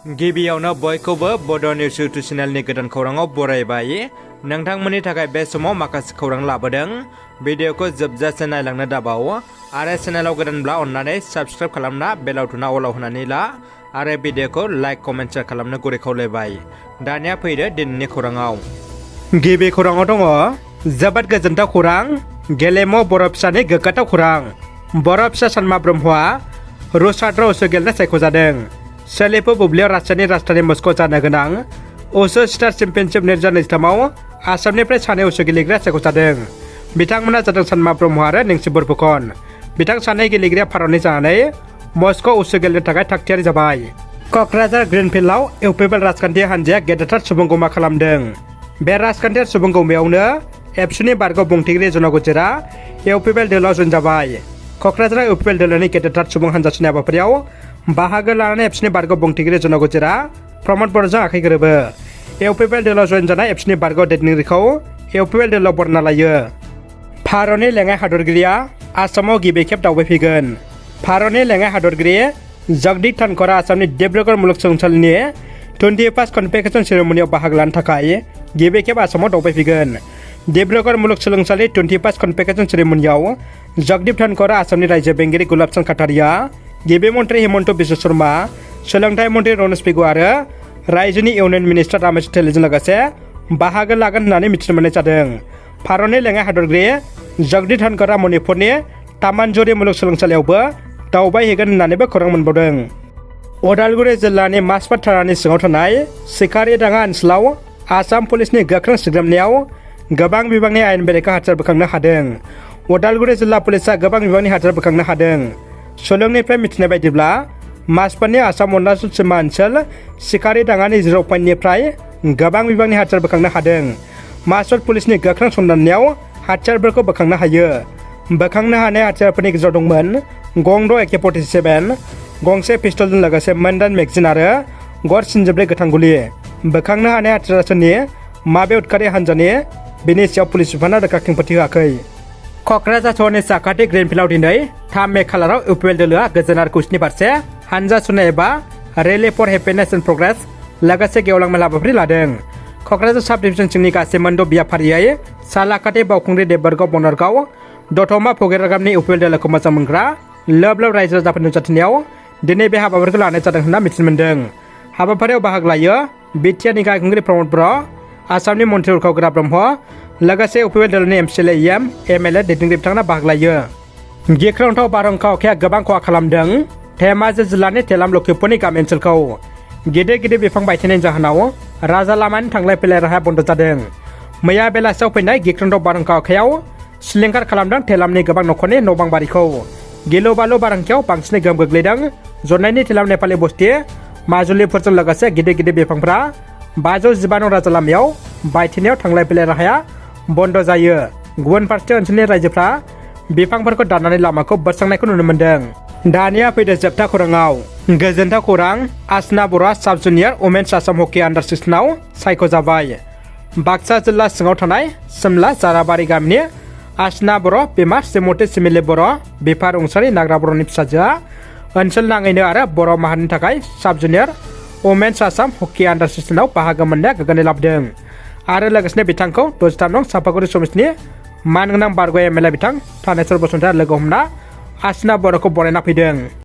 गिबियावनो बयखौबो बड' निउस इउटुब चेनेलनि गोदान खौराङाव बरायबाय। नोंथांमोननि थाखाय बे समाव माखासे खौरां लाबोदों। भिडिअखौ जोबजासे नायलांनो दाबाव आरो चेनेलाव गोदानब्ला अन्नानै साबस्क्राइब खालामना बेल आइकनआ अलाव होनानै ला आरो भिडिअखौ लाइक कमेन्ट शेयार खालामनो गुरै खावलायबाय। दानिया फैदो दिनैनि खौराङाव। गिबि खौराङाव दङ जोबोद गोजोनथाव खौरां, गेलेमु बर' फिसानि गोग्गाथाव खौरां। बर' फिसा सानमा ब्रह्मआ रुस हादराव उसु गेलेनो सायख'जादों। सोलिफु बुब्लियाव रासियानि राजधानी मस्क'आव जानो गोनां उसु स्टार चेम्पियनशिप 2023आव आसामनिफ्राय सानै उसु गेलेगिरिया सायख'जादों। बिथांमोना जादों सानमा ब्रह्म आरो नेंसि बरफुकन। बिथां सानै गेलेगिरिया भारतनि जानानै मस्क'आव उसु गेलेनो थाखाय थागथियारि जाबाय। क'क्राझार ग्रीनफील्डआव UPPL राजखान्थि हान्जाया गेदेरथार सुबुंगौमा खालामदों। बे राजखान्थियारि सुबुंगौमायावनो एबसुनि बारग' बुंथिगिरि जन गुज्जरा UPPL दोलोआव जइन जाबाय। क'क्राझाराव UPPL दोलोनि गेदेरथार सुबुं हान्जा सुनाय हाबाफारियाव बाहागो लानानै एबसुनि बारग' बुंथिगिरि जन गुज्जरा प्रमद बर'जों आखाइ गोरोबो। UPPL दोलोआव जइन जानाय एबसुनि बारग' दैदेनगिरिखौ UPPL दोलोआव बरना लायो। भारतनि लेङाइ हादरगिरिया आसामाव गिबि खेब दावबायफैगोन। भारतनि लेङाइ हादरगिरि जगदीप धनखरआ आसामनि डिब्रुगड़ मुलुगसोलोंसालिनि 21st कनभकेसन सेरेमनियाव बाहागो लानो थाखाय गिबि खेब आसामाव दावबायफैगोन। डिब्रुगड़ मुलुगसोलोंसालि 21st कनभकेसन सेरेमनियाव जगदीप धनखर, आसामनि रायजो बेंगिरि गुलाब चांद खाटारिया, गिबि मन्त्रि हिमन्त बिश्व शर्मा, सोलोंथाइ मन्त्रि रमेश पेगु आरो रायजोनि इउनियन मिनिस्टार रमेश टेलिजों लोगोसे बाहागो लागोन होननानै मिथिनो मोननाय जादों। भारतनि लेङाइ हादरगिरि जगदीप धनखरआ मणिपुरनि तामानजुरि मुलुगसोलोंसालियावबो दावबायहैगोन होननानैबो खौरां मोनबावदों। उदालगुरि जिल्लानि माजबाद थारानि सिङाव थानाय सिखारि दाङा ओनसोलाव आसाम पुलिसनि गोख्रों सिग्रोमनायाव गोबां बिबांनि आयेन बेरेखा हाथियार बोखांनो हादों। उदालगुरि जिल्ला पुलिसआ गोबां बिबांनि हाथियार बोखांनो हादों। सुलुंनिफ्राय मिथिनाय बायदिब्ला माजबादनि आसाम अरुणाचल सीमा ओनसोल सिखारि दाङानि 0 पइन्टनिफ्राय गोबां बिबांनि हाथियार बोखांनो हादों। माजबाद पुलिसनि गोख्रों संदाननायाव हाथियारफोरखौ बोखांनो हायो। बोखांनो हानाय हाथियारफोरनि गेजेराव दंमोन गं 6 AK-47, गंसे पिस्तलजों लोगोसे मोनदाइन मेगजिन आरो गर 9 गोथां गुलि। बोखांनो हानाय हाथियारफोरनि माबे उदखारि हान्जानि बेनि सायाव पुलिस बिफाना रोखा खेंफोरथि होआखै। क'क्राझार सहरनि साखाथि ग्रीनफील्डआव दिनै 3 मे खालाराव UPPL दोलोआ गोजोन आरो खौसेनि फारसे हानजा सुनाय एबा रेली फर हेपिनेस एन्ड प्रग्रेस लोगोसे गेवलां मेल हाबाफारि लादों। क'क्राझार साब डिभिजन सिंनि गासै मोनद' बियाफारियै सालाकाथि, बावखुंग्रि, देबोरगाव, बनरगाव, दतमा, फुगेरागामनि UPPL दोलोखौ मोजां मोनग्रा लोब लोब रायजो राजाफोरनि नुजाथिनायाव दिनै बे हाबाफारिखौ लानाय जादों होनना मिथिनो मोन्दों। हाबाफारियाव बाहागो लायो BTRनि गाहाय प्रमद बर', आसामनि मन्त्रि उर्खाव ब्रह्म, लोगोसे UPPL दोलोनि MCLA, MLA दैदेनगिरि बिथांमोना बाहागो लायो। गिख्रंथाव बारहुंखा अखाया गोबां खहा खालामदों धेमाजि जिल्लानि थेलाम लखिमपुरनि गामि ओनसोलखौ। गिदिर गिदिर बिफां बायथेनायनि जाहोनाव राजा लामानि थांलाय फैलाय राहाया बन्द जादों। मैया बेलासियाव फैनाय गिख्रंथाव बारहुंखा अखायाव सिलिंखार खालामदों थेलामनि गोबां न'खरनि न' बां बारिखौ। गिलु बालु बारहुंखायाव बांसिनै गोहोम गोग्लैदों जनायनि थेलाम नेपालि बस्ति माजुलिफोरजों लोगोसे गिदिर गिदिर बिफांफ्रा 512 राजा लामायाव बायथेनायाव थांलाय फैलाय राहाया बन्द जायो। गुबुन फारसे ओनसोलनि रायजोफ्रा बिफांफोरखौ दाननानै लामाखौ बोस्रांनायखौ नुनो मोन्दों। दानिया फैदो जोबथा खौराङाव। गोजोनथाव खौरां, आसना बर'आ साब जुनियर वुमेन्स आसाम हकि आन्डार 16आव सायख'जाबाय। बाक्सा जिल्ला सिङाव थानाय सिमला जाराबारि गामिनि आसना बर' बिमा श्रीमती सिमिलि बर', बिफा रुंसारि नाग्रा बर'नि फिसाजोआ ओनसोल नाङैनो आरो बर' माहारिनि थाखाय साब जुनियर वुमेन्स आसाम हकि आन्डार 16आव बाहागो मोननाया गोग्गानाय लाबोदों आरो लोगोसेनो बिथांखौ 63 नं सापागुरि समितिनि मानगोनां बारग' MLA बिथां थानेश्वर बसुमतारिया लोगो हमना आसना बर'खौ बरायना फैदों।